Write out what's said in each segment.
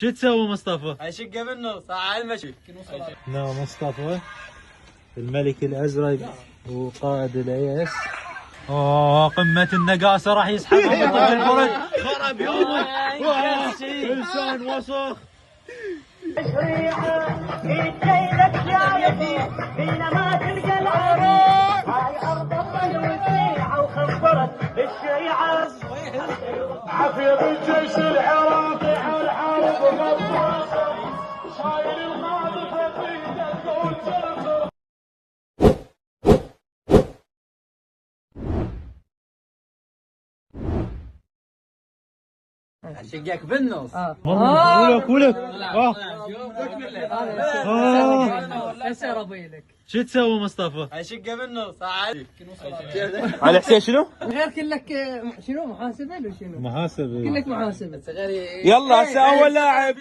شو تسوي مصطفى؟ هيشقه منه ساعة المشي. نعم مصطفى الملك الازرق وقائد الايس. قمة النقاسة راح يسحبها من طق البرد. خرب يومك. لسان وسخ. يتجيلك شايفي بينما تلقى العريس هاي ارض الظل والشيعة وخبرت الشيعة عفير الجيش العراقي على حارب غطاسه شايل القاذف في تقول جرسه. هشقك بالنص. ولك كسر ابيلك. شو تسوي مصطفى؟ هشقه منه ساعة. على حسين شنو؟ غير كلك شنو محاسبه ولا شنو؟ محاسب. كلك محاسبه. يلا هسه اول لاعب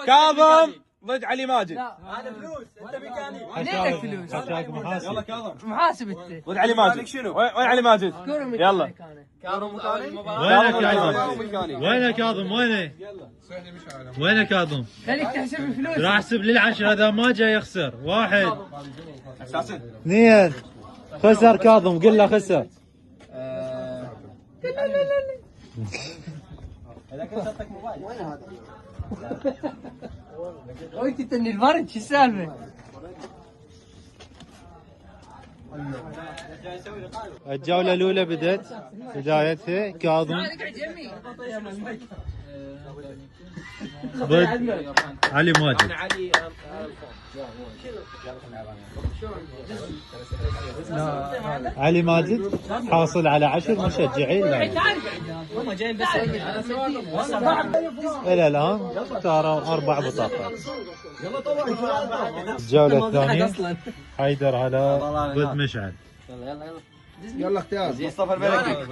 كاظم ضد علي ماجد. هذا فلوس انت مكاني. ليك فلوس. محاسب. يلا كاظم محاسب انت. ضد علي ماجد. شنو؟ وين علي ماجد؟ يلا كاظم مكاني. وينك يا كاظم؟ وينك كاظم؟ وينه؟ وينك كاظم؟ خليك تحسب الفلوس. راح احسب للعشرة اذا ما جاي يخسر. 1 اساسا 2 خسر كاظم قل له خسر. قلت تني البرد شو السالفه؟ الجولة الأولى بدايتها كاظم ضد علي ماجد. علي ماجد حاصل على 10 مشجعين إلى الآن اختاروا 4 بطاقات. الجولة الثانية حيدر على ضد مشعل. يلا اختيار مصطفى الملكي.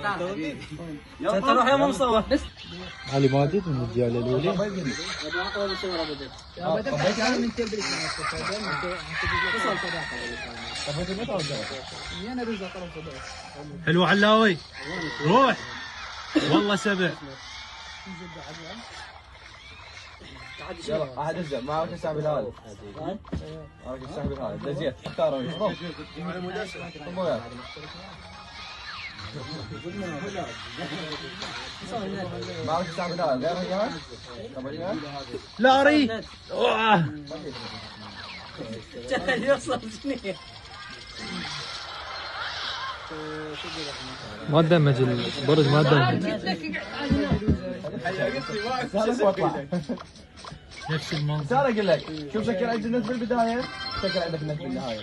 انت روح يا مصطفى. بس علي ماجد من الجولة الأولى. حلو علاوي روح والله 7. يلا احد الزم ما عرفت السحب الهادي. ما عرفت السحب الهادي دزيت اختاروا ما عرفت السحب الهادي غير هي لاري يوصل سنين. ما دمج البرج ما دمج نفس المنظر. صار اقول لك شوف شكل عندك الناس بالبدايه شكل عندك الناس بالنهايه.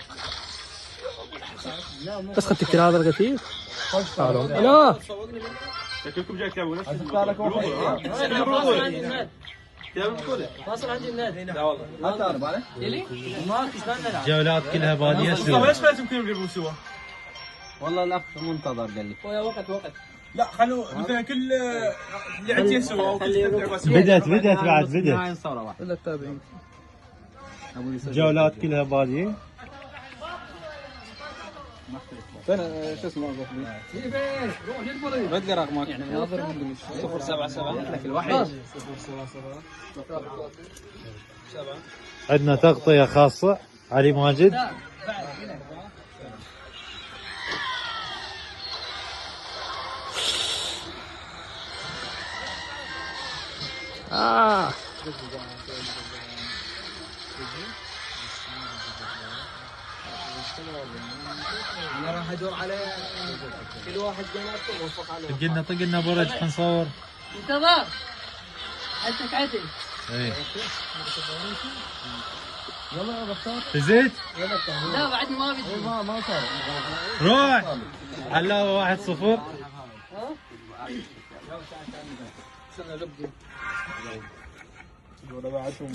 بس خدت كل هذا الغثيث. لا شكلكم جاي تلعبون نفس اختار لك واحد واصل عندي النادي. لا والله ما تعرف عليه ما استنى لا. جولات كلها بادية ليش لازم كلهم يلعبون سوا؟ والله الاخ منتظر قال لي. وقت لا خلوا مثلا كل لعبتين سوا او كل لعبه سوا. بدأت بعد بدأت معي صورة واحد. ولا التابعين. جولات كلها بادية. فين شو اسمه رد لي رقمك. يعني ناظر 077 لك الوحيد. عندنا تغطية خاصة علي ماجد. انا راح ادور على كل واحد بيناتكم وفق عليه. طق لنا برج حنصور. انتظر عندك عدل. ايه فزيت؟ لا بعد ما بدي. ما صار روح علاوة 1-0.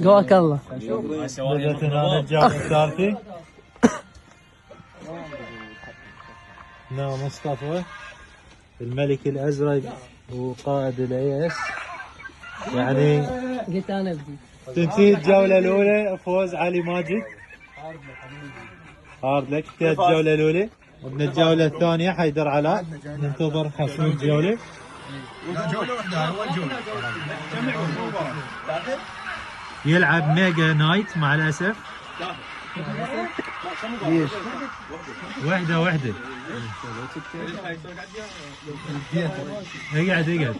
قواك الله. بدأت هنا الجولة الثالثة. نعم مصطفى الملك الازرق وقائد الايس. يعني قلت انا بدي. تنتهي الجولة الأولى فوز علي ماجد. هارد لك انتهت الجولة الأولى. من الجولة الثانية حيدر علاء. ننتظر حسم الجولة. جولة واحدة أول جولة. يلعب ميجا نايت مع الاسف. ليش؟ وحده. اقعد.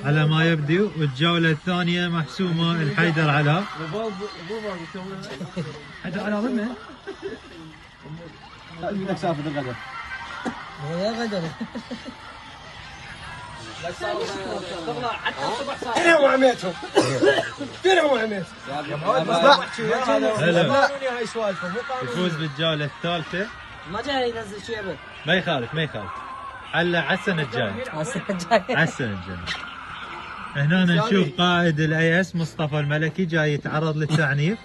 على ما يبدو الجولة الثانية محسومة الحيدر علاء. حيدر علاء ضمن بدك سافر الغداء. يا غدر. فينهم وعميتهم؟ هلا. يفوز بالجولة الثالثة. ما جاي ينزل شيء ابد. ما يخالف. على السنة الجاية. على السنة الجاية. هنا نشوف قائد الاي اس مصطفى الملكي جاي يتعرض للتعنيف.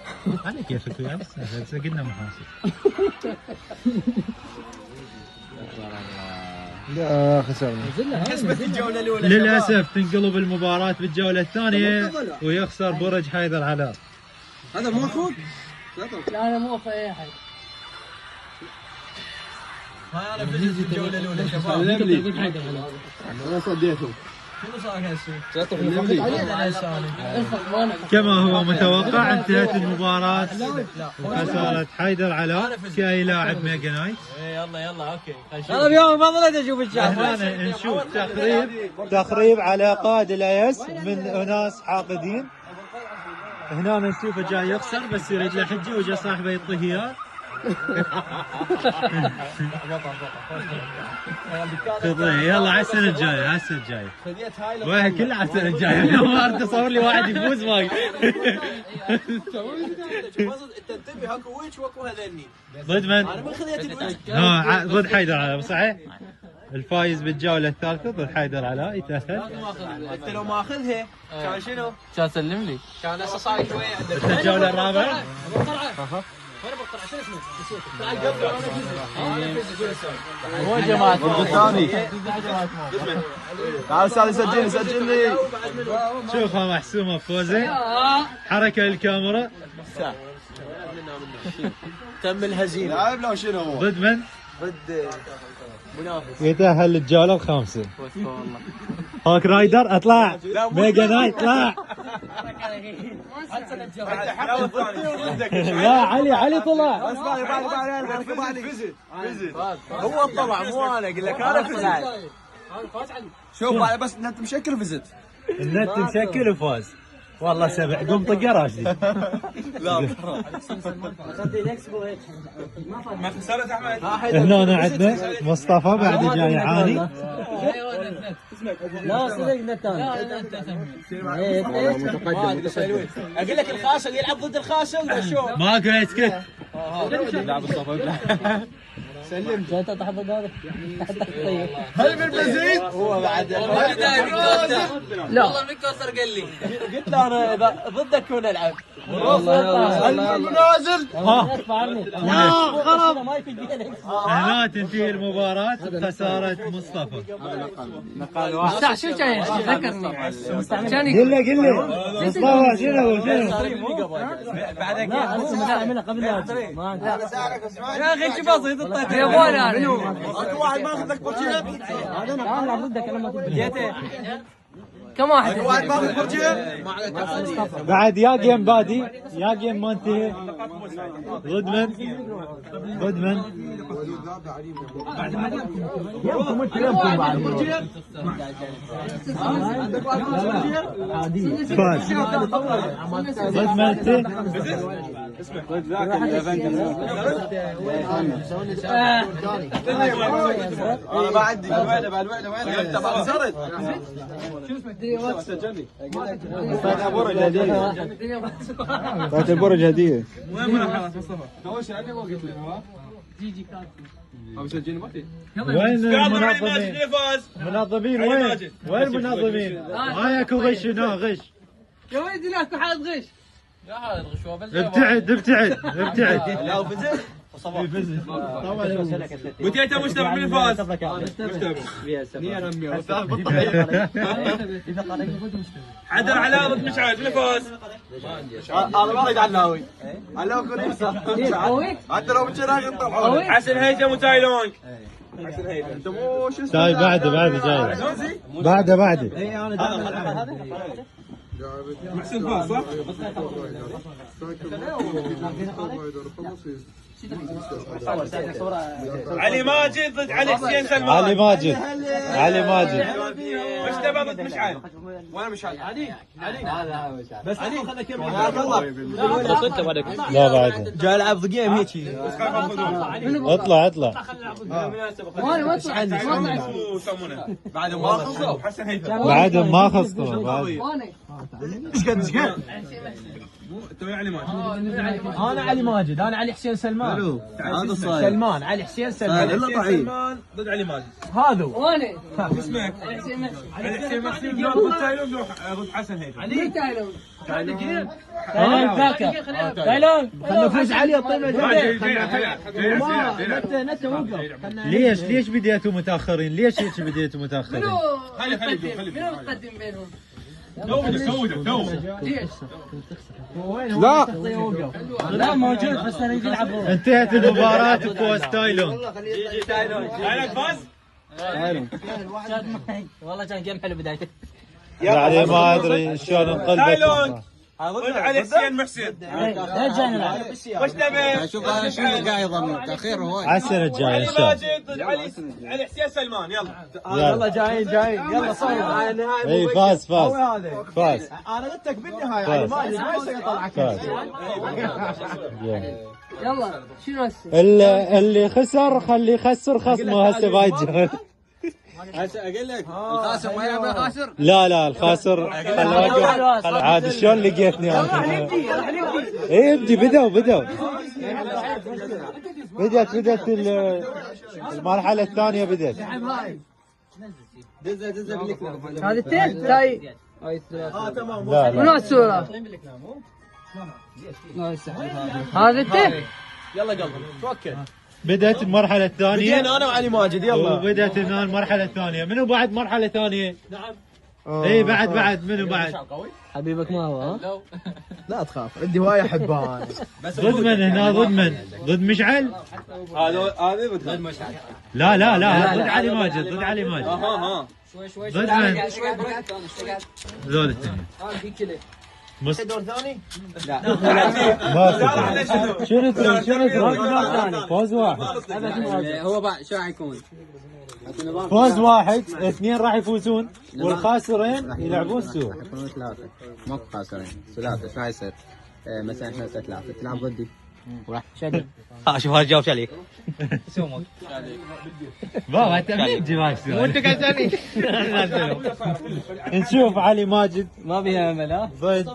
على كيفك وياه بس قلنا محاسب. لا خسرنا. للاسف تنقلب المباراة بالجولة الثانية ويخسر برج حيدر علاء. هذا مو اخوك؟ لا انا مو اخوي اي حد. هاي انا فزت الجولة الاولى شباب. انا صديتهم. شنو صار هسه؟ كما هو متوقع انتهت المباراة وخسارة حيدر علاء كأي لاعب ميجا نايت. يلا اوكي. انا اليوم ما ظليت اشوف الشعب. هنا نشوف تخريب على قائد الايس من اناس حاقدين. هنا نشوفه جاي يخسر بس يريد له حجه وجا صاحبه يعطيه اياه. يلا على السنه الجايه. وين كله على السنه الجايه. ما اريد اصور لي واحد يفوز معي. انت انتبه هاكو ويش واكو هذني. ضد من؟ انا من خذيت ضد حيدر علاء صحيح؟ الفايز بالجوله الثالثه ضد حيدر علاء يتاهل. انت لو ماخذها كان شنو؟ كان سلم لي. كان هسه صار شويه عندك. الجوله الرابعه. مو جماعة الثاني. تعال استاذ سجل لي. شوفها محسومه بفوزه. حركه للكاميرا. تم الهزيمه. لاعب لو شنو هو؟ ضد من؟ ضد منافس. يتأهل للجولة الخامسة. هاك رايدر اطلع. ميجا نايت اطلع. لا علي طلع. هو طلع مو انا اقول لك انا فزت. شوف بس انت مشكل فزت. النت مشكل وفاز. والله سبع قوم طق يا راشدي. ما خسرت احمد. هنا عندنا مصطفى بعد جاي يعاني. لا صدق نت انا. اقول لك الخاسر يلعب ضد الخاسر ولا شو؟ ماكو اسكت. لاعب الصفا سلم جاي تحت هذا. هل بالمزيد؟ هو بعد لا والله المكوسر قال لي قلت له انا اذا ضدك ونلعب. المنازل. لا غلط. هنا تنتهي المباراة بخسارة مصطفى. ساعة شو كان ذكرني. قل له مصطفى شنو بعدك لا قبل يا اخي شو بسيط الطيب يا ابوي انا اكو واحد ماخذ لك برجيات. هذا انا العب ضدك لما تبدي. كم واحد؟ واحد ماخذ برجيات. بعد يا جيم بادي يا جيم ما انتهي. ضد من؟ فاز. ضد من انت؟ انا ما عندي. بعد وين انت ما خسرت. فات البرج هديه. وين خلاص مصطفى؟ جيجي كاتب. وين المنظمين؟ منظمين وين المنظمين؟ ما ياكو غش هنا غش. يا ولدي لا اكو حد غش. يا هذا غشوه ابتعد. لا فزت طبعا متى مشتبه من الفاز؟ حيدر علاء ضد مشعل من الفاز؟ انا ما اريد علاوي. علاوي كل يخسر. حتى لو بتشراك نطلع. حسن هيثم وتايلونج. انت مو شو اسمه. طيب بعده جاي. بعده. محسن فاز صح؟ علي ماجد ضد علي حسين سلمان. علي ماجد وش تبى ضد مشعل؟ وانا مشعل علي بس علي خذ كم لا بعد جاي العب ضد جيم هيك. اطلع يسمونه بعد ما خلصوا حسن هيثم بعدهم ما خلصوا ايش قد انت ويا علي ماجد. انا علي ماجد، انا علي حسين سلمان. هذا صاير سلمان علي حسين سلمان. علي حسين سلمان ضد علي ماجد. هذا وانا شو اسمك؟ علي حسين محسن ضد تايلون ضد حسن هيثم. علي تايلون تايلون ذاك تايلون خلنا نفوز علي الطيبه نت وقف. ليش بديتوا متاخرين؟ ليش هيك بديتوا متاخرين؟ خلي منو مقدم بينهم؟ تو لا موجود بس انا يجي يلعبون. انتهت المباراة بفوز تايلون. تايلون فاز؟ والله كان جيم حلو بدايته. يعني ما ادري شلون انقلبت. تايلون ضد علي حسين محسن. وش تبي؟ شوف انا شو اللي قاعد يضمن تاخير هواي. على السنة الجاية علي ان شاء الله. ماجد ضد علي حسين سلمان. يلا يلا جايين يلا صور على النهايه. اي فاز انا قلت لك بالنهايه علي ماجد ما يصير يطلع فاز. يلا شنو هسه؟ اللي خسر خليه يخسر خصمه هسه بايجر. هسه اقول لك القاسم ما يلعب الخاسر. لا الخاسر عاد شلون لقيتني انا؟ اي بدوا بدت المرحلة الثانية بدت. دزه بالكلام. هذا التين تاي تمام. منو الصورة؟ هذا التين يلا قلبي توكل. بدت المرحلة الثانية. بدينا انا وعلي ماجد يلا. وبدت المرحلة الثانية. منو بعد مرحلة ثانية؟ نعم. اي بعد منو بعد؟ حبيبك ما هو ها؟ لا تخاف عندي هوايه حبان. ضد من هنا؟ ضد مشعل؟ هذا ضد مشعل. لا ضد علي ماجد. ضد من؟ ذول الاثنين. دور ثاني؟ شنو فوز واحد. هو بعد شو راح يكون؟ فوز واحد، اثنين راح يفوزون والخاسرين يلعبون سوء. يكونون ثلاثة ماكو خاسرين ثلاثة. شو راح يصير؟ مثلا احنا ثلاثة تلعب ضدي وراح شنو؟ شوف هذا جاوب عليك. بابا انت مين جواك سوء؟ وانت قاعد تسالني. نشوف علي ماجد ما بيها امل ها؟ ضد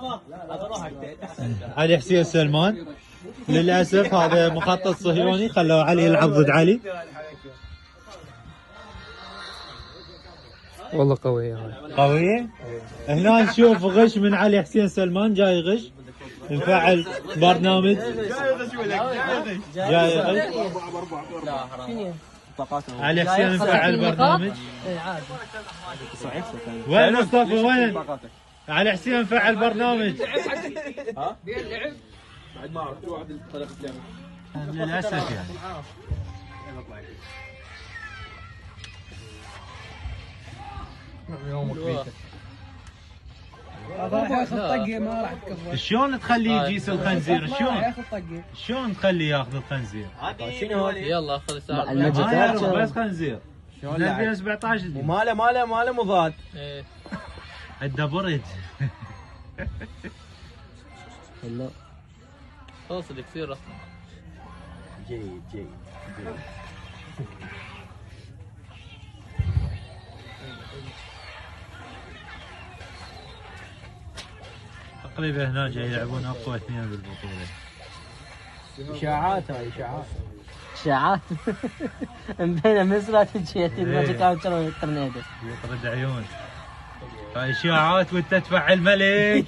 علي حسين سلمان. للاسف هذا مخطط صهيوني، خلوا علي يلعب ضد علي. والله قوية هاي. قوية؟ هنا نشوف غش من علي حسين سلمان. جاي غش نفعل برنامج. جاي غش علي حسين نفعل برنامج. وين مصطفى وين؟ علي حسين نفعل برنامج. بعد ما اعرف واحد طريقة لعبه. للاسف يعني. شلون تخليه يجيس الخنزير؟ شلون تخليه ياخذ الخنزير؟ شنو يلا خذ الساعة. ما يعرف بس خنزير. 2017 ماله مضاد. عنده برد. والله خلص الكثير اصلا. جيد تقريبا هنا جاي يلعبون اقوى اثنين بالبطوله. اشاعات هاي اشاعات. مبينه مصر تجي ما كانت ترنيدو يطرد عيون. هاي اشاعات وانت تدفع الملك.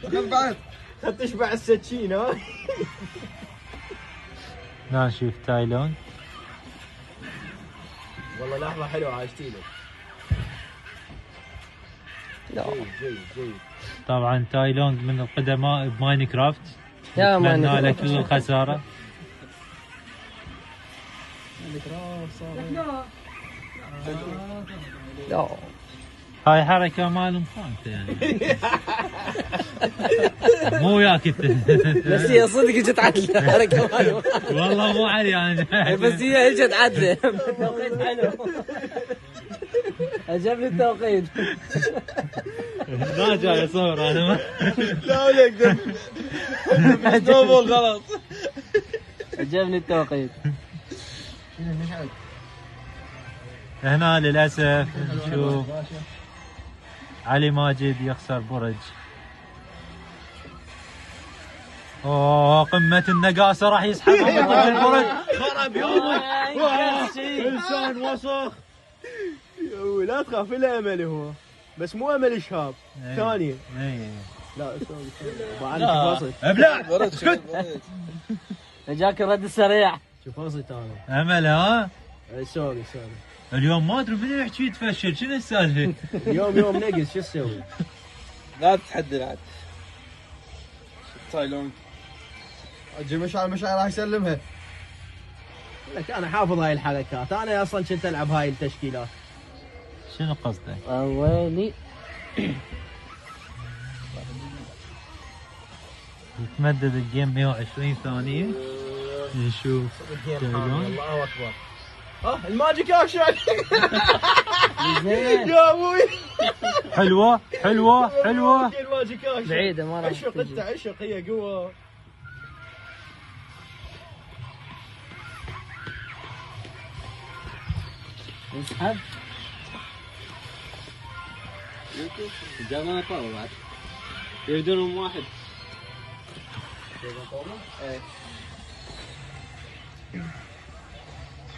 خذ بعد تشبع السكين ها. نشوف تايلون. والله لحظة حلوة عايشتي له. جيد. طبعا تايلون من القدماء بماينكرافت. يا اتمنى له كل الخسارة. هاي حركة مالهم خانته يعني. مو وياك انت. بس هي صدق اجت عدله حركه مالهم. والله مو علي يعني. بس هي اجت عدله. التوقيت حلو. عجبني التوقيت. ما جاي اصور انا ما. لا يقدر. اسلوبه غلط. عجبني التوقيت. هنا للاسف نشوف علي ماجد يخسر برج. اوه قمة النقاسة راح يسحبها من ضد البرج. خرب يومك. انسان وسخ. لا تخاف الا املي هو، بس مو امل شهاب ثانية. لا سوري ابلع اسكت. جاك الرد السريع. شوف قصدي انا. امل ها؟ سوري اليوم ما ادري منو يحكي يتفشل، شنو السالفة؟ يوم نقص شو تسوي؟ لا تتحدى العاد. تايلون اجي مشعل راح يسلمها. لك انا حافظ هاي الحركات، انا اصلا كنت العب هاي التشكيلات. شنو قصدك؟ ويلي. يتمدد الجيم 120 ثانية. نشوف تايلون. الله اكبر. الماجيك اكشن. يا ابوي. حلوة. الماجيك اكشن بعيدة ما راح عشق انت عشق، هي قوة. اسحب. الجامعة طاولة بعد. يردونهم واحد.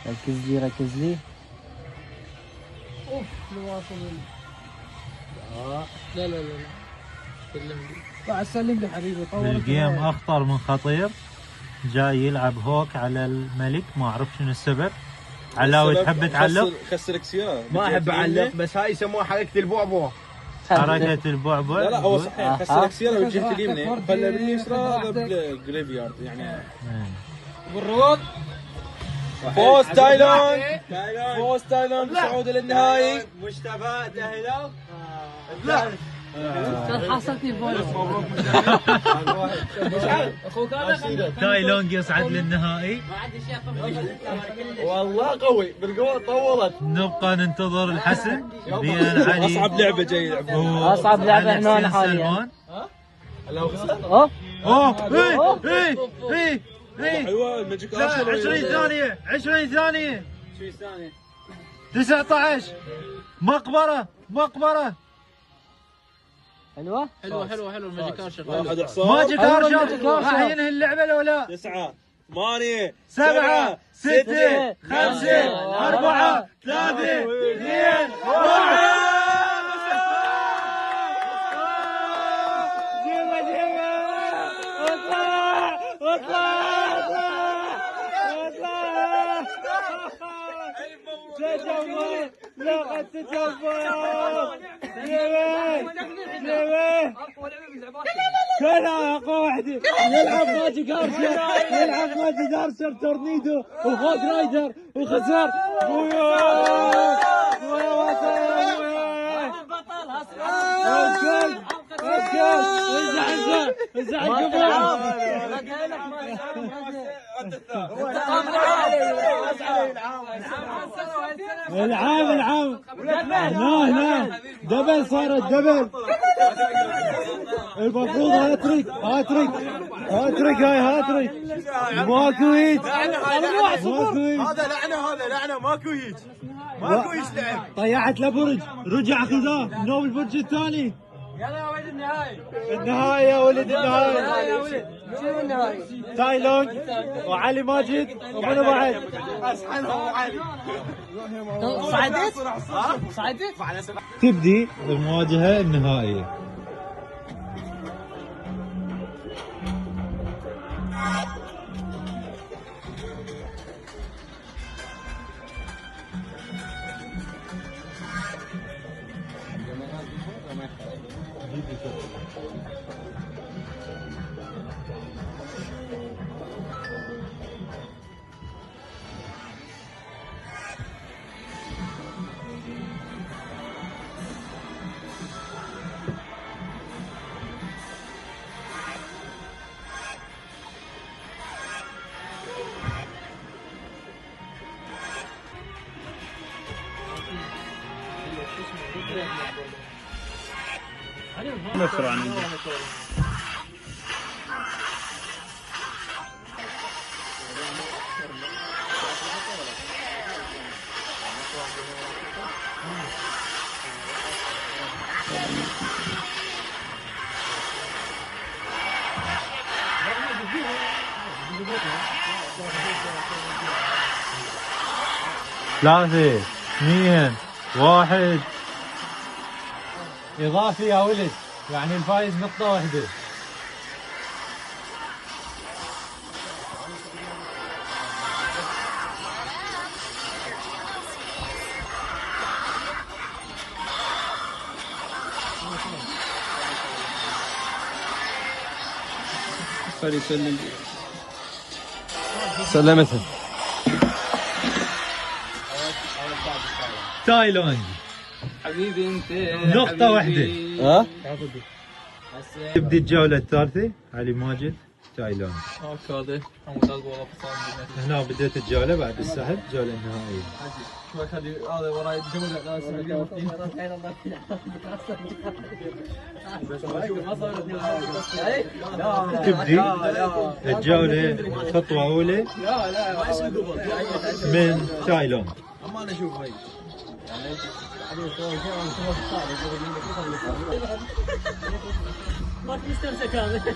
ركز لي. اوف نواصل. لا بعد سلم لي حبيبي. طول الجيم اخطر من خطير. جاي يلعب هوك على الملك، ما اعرف شنو السبب. علاوي تحب تعلق؟ خسرك سيارة. ما احب اعلق، بس هاي يسموها حركة البعبع. حركة البعبع. لا هو صحيح خسرك سيارة بالجهة اليمنى، خلى باليسرى هذا بالجريف يارد يعني. بالروض. فوز تايلون صعود للنهائي. مجتبى تأهلوا. كان حصلتي فوز. اخوك انا تايلون يصعد للنهائي. والله قوي بالقوة طولت. نبقى ننتظر الحسم بين علي. اصعب لعبة جاي يلعبها. اصعب لعبة هنا حاليا. ايه حلوة الماجيك 20 ثانية 20 ثانية 19 مقبرة. حلوة الماجيك واحد حصان. ماجيك هارشات راح ينهي اللعبة لو لا. 9 8 7 6 5 4 3 2 1. لقد تجبر. كلها اقوى وحده. يلعب ماجيك ارشر تورنيدو وهوك رايدر وخسر. العام هنا دبل، صارت دبل. المفروض هاتريك هاي هاتريك. ماكو هيك. هذا لعنة ماكو هيك لعب. طيحت لبرج، رجع خذاه نوب البرج الثاني. يلا يا ولد النهائي. النهاية يا ولد النهاية. يا ولد شنو النهائي؟ تايلون وعلي ماجد ومنو بعد؟ صعدت تبدي المواجهة النهائية. ثلاثة، اثنين، واحد. إضافي يا ولد، يعني الفايز نقطة واحدة. خلي يسلم. سلامتها. تايلاند حبيبي انت نقطة واحدة. ها؟ تبدي الجولة الثالثة. علي ماجد تايلاند. هذا هنا بديت الجولة بعد السحب، الجولة النهائية. شوي خلي هذا وراي الجولة لازم تبدي الجولة خطوة أولى من تايلاند. اما انا اشوف هاي ما تستمسك هذا.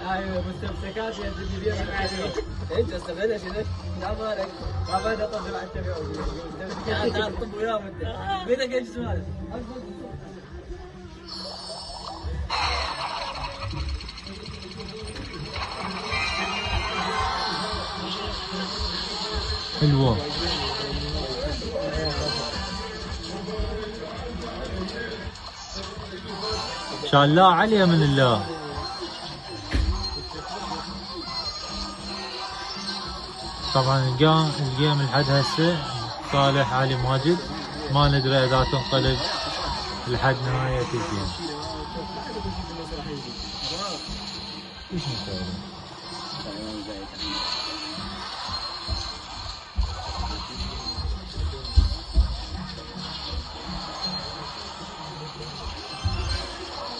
هاي مستمسكات يا ابني بيها انت استغلها شنو؟ لا مالك ما بعد اطلع مع التبعون تعال طب وياهم انت بيدك ايش سؤال؟ حلوة. شاء الله عليا من الله. طبعا الجيم لحد هسه صالح علي ماجد، ما ندري اذا تنقلب لحد نهاية الجيم.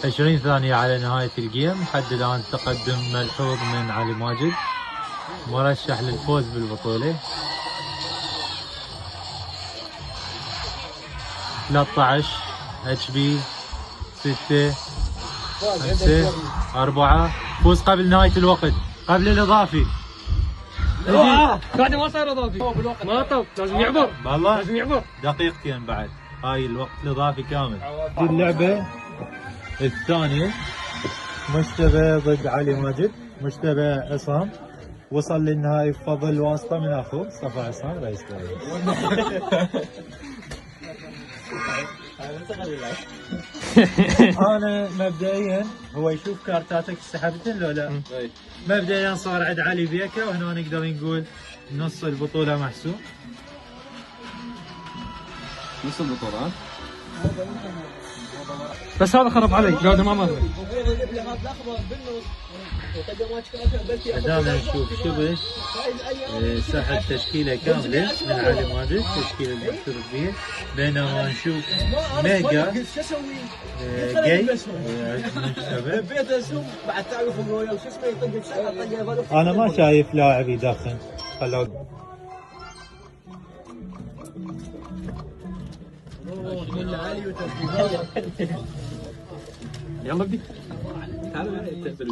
عشرين ثانية على نهاية الجيم. لحد الآن تقدم ملحوظ من علي ماجد، مرشح للفوز بالبطولة. 13 HP 6 5 4. فوز قبل نهاية الوقت، قبل الإضافي. بعد ما صار اضافي ما طب لازم يعبر والله لازم يعبر دقيقتين بعد هاي الوقت الإضافي كامل. دي اللعبة الثانية، مجتبى ضد علي ماجد. مجتبى عصام وصل للنهائي بفضل واسطة من أخوه مصطفى عصام رئيس أنا مبدئيا هو يشوف كارتاتك سحبتن لو لا. مبدئيا صار عند علي بيكا، وهنا نقدر نقول نص البطولة محسوم. نص البطولة. بس هذا خرب علي جوده ما ماخذ. دائما نشوف شبه ساحة تشكيلة كاملة من علي ماجد، تشكيلة المحترف فيها، بينما نشوف ميجا جاي بعد تعرف انه وياه شو اسمه يطق بسرعه. انا ما شايف لاعب يدخن. خلوا يلا بدي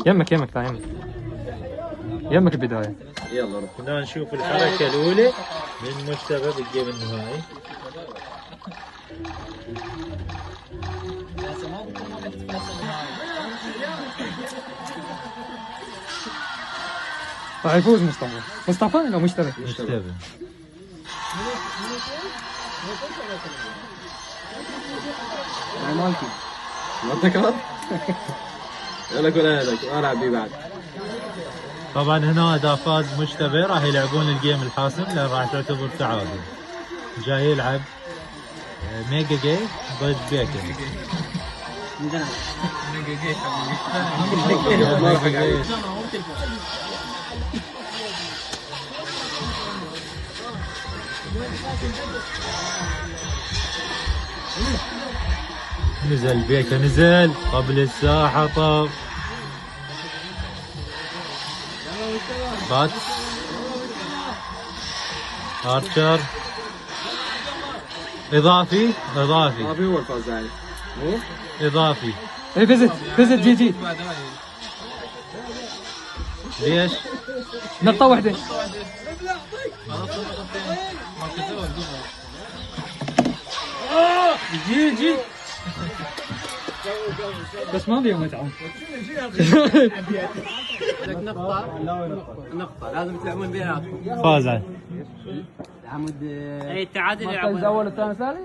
يمك تعال يمك البدايه. يلا روح. هنا نشوف الحركة الأولى من مجتبى بالجيم النهائي. راح يفوز مصطفى ولا مجتبى؟ مجتبى. مالكي ما تكرر. يلا كل هذاك العب بيه بعد. طبعا هنا اذا فاز مجتبى راح يلعبون الجيم الحاسم، لان راح تعتبر تعادل. جاي يلعب ميجا جاي ضد بيكا. نزل بيكا، نزل قبل الساحة، طب باتس ارشر اضافي اضافي ما في هو الفوز يعني. اضافي. اي فزت جي جي. ليش؟ نقطة واحدة. جي جي. بس ما بيهم متعة. نقطة لازم تلعبون بيناتكم. فاز عليه. اي التعادل يلعبون. الأول والثاني ثالث.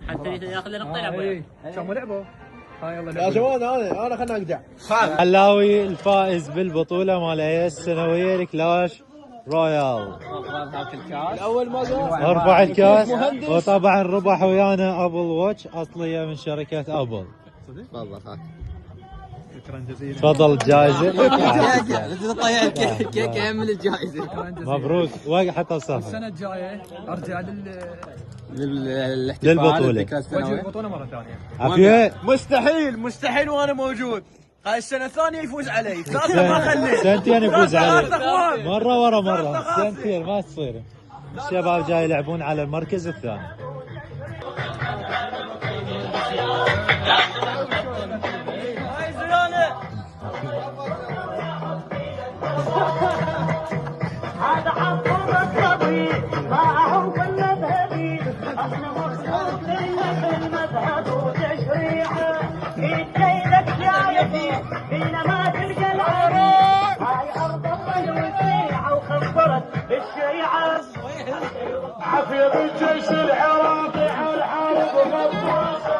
حتى ياخذ له نقطة يلعبون. كانوا لعبوا. يا جماعه انا خلنا اقدع. علاوي الفائز بالبطولة مال ايس السنوية الكلاش رويال. الاول ما قال. ارفع الكاس. وطبعا ربح ويانا ابل واتش اصلية من شركة ابل. تفضل هاك. تفضل الجائزة. تطيع الكيك يعمل الجائزة. مبروك. واقع حتى الصفحة. السنة الجاية ارجع للبطولة. وجه البطولة مرة ثانية. عافية. مستحيل وانا موجود. هاي السنه الثانيه يفوز علي، ثالثه ما خليت. سنتين يفوز عليه. أخوان. مرة ورا مرة. سنتين ما تصير. الشباب جاي يلعبون على المركز الثاني. هذا حظهم الطبيب معهم كل ذهبي احنا مخلوق المذهب وتشريعه يتجيلك شايفي فينا ما تلقى العرب هاي ارض الله وسيعه وخبرت الشيعه عافيه الجيش العراقي على الحرب غطاسه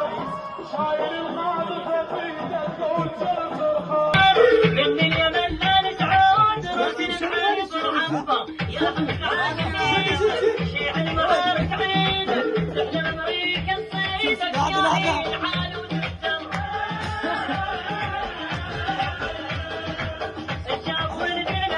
شايل الماضي فقيده تقول سلسل من اليمن لا نتعود روتين العرب والعنبه يا حبيبي شيع المبارك عيدك احنا امريكا نصيدك يا عين حال وتهتم الشعب والدين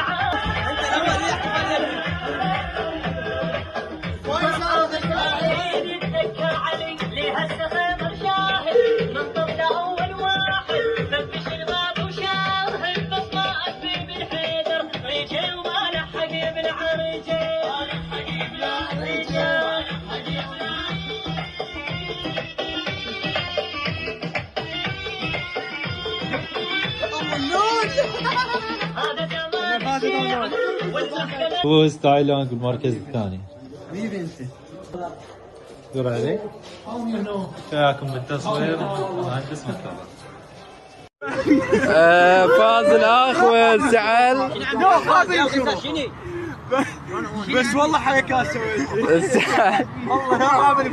يتذكر علي ليه السخيمر شاهد من ضمن اول واحد فتش الباب وشاهد بس ما اكفي بالحيدر رجال وما لحق بالعرجال فوز تايلاند بالمركز الثاني. دور عليك. شاكم بالتصوير. مهندس مكتبة. فاز الاخ والزعل. بس والله حركات سويت. الزعل والله ما عامل.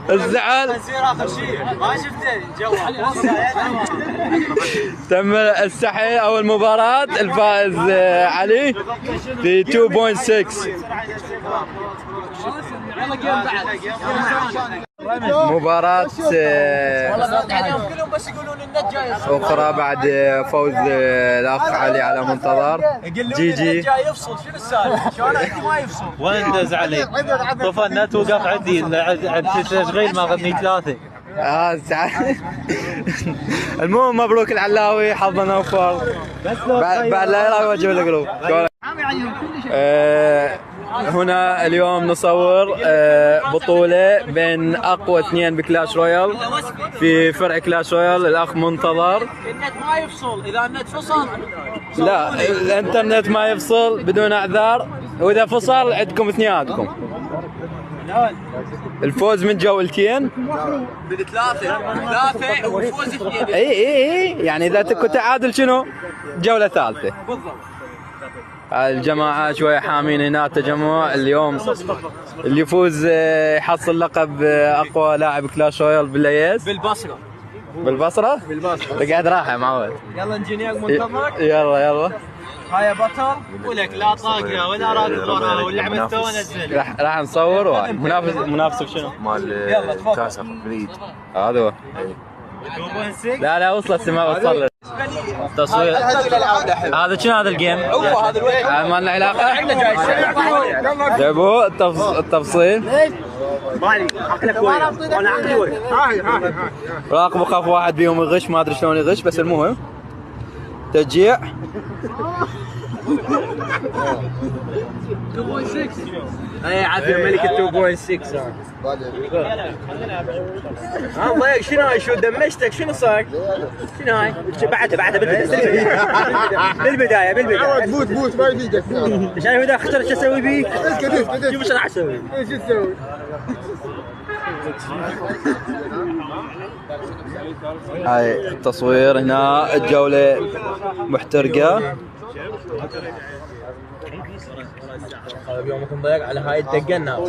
الزعل اخر شيء ما شفته جو. تم السحي اول مباراة. الفائز علي ب 2.6. مباراة أخرى بعد فوز الأخ علي على منتظر. جي جي جاي يفصل شنو السالفه؟ شلون عندي ما يفصل؟ وين دز علي؟ طفى النت وقف عندي عند تشغيل ما غني ثلاثة. سعد. المهم مبروك العلاوي، حظنا اوفر. بعد لا يراوي وجه القلوب. هنا اليوم نصور بطولة بين أقوى اثنين بكلاش رويال في فرع كلاش رويال. الأخ منتظر. النت ما يفصل، اذا النت فصل لا الانترنت ما يفصل بدون اعذار، واذا فصل عندكم اثنيناتكم. الفوز من جولتين ثلاثة وفوز اثنين. اي يعني اذا تكو تعادل شنو جولة ثالثة. بالضبط. الجماعة شوية حامين هنا تجمع اليوم. اللي يفوز يحصل لقب اقوى لاعب كلاش رويال بالايس بالبصرة. بالبصرة؟ قاعد راحة يا معود. يلا انجينير منتظرك. يلا هاي بطل. ولك لا طاقة ولا راكب وراها واللعبة تو نزل. راح نصور. منافس بشنو؟ مال كاسر بريد. هذا هو. لا لا وصلت ما وصل تصوير. هذا شنو هذا الجيم؟ هذا ما لنا علاقة؟ جابوا التفصيل. راقبوا خاف واحد بيهم يغش ما ادري شلون يغش بس المهم تشجيع. 2.6 اي عافيه ملك 2.6 ها ضيق. شنو هاي؟ شو دمجتك؟ شنو صار؟ شنو هاي؟ بعدها بالبدايه بوت ما يفيدك. عشان اذا اخترت شو اسوي بيك؟ اسكت شوف ايش راح اسوي. ايش تسوي؟ هاي التصوير هنا الجولة محترقة. يومكم ضيق على هاي الدقه الناس.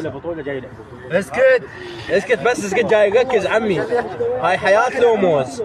اسكت بس اسكت جاي ركز عمي. هاي حياة لو موز.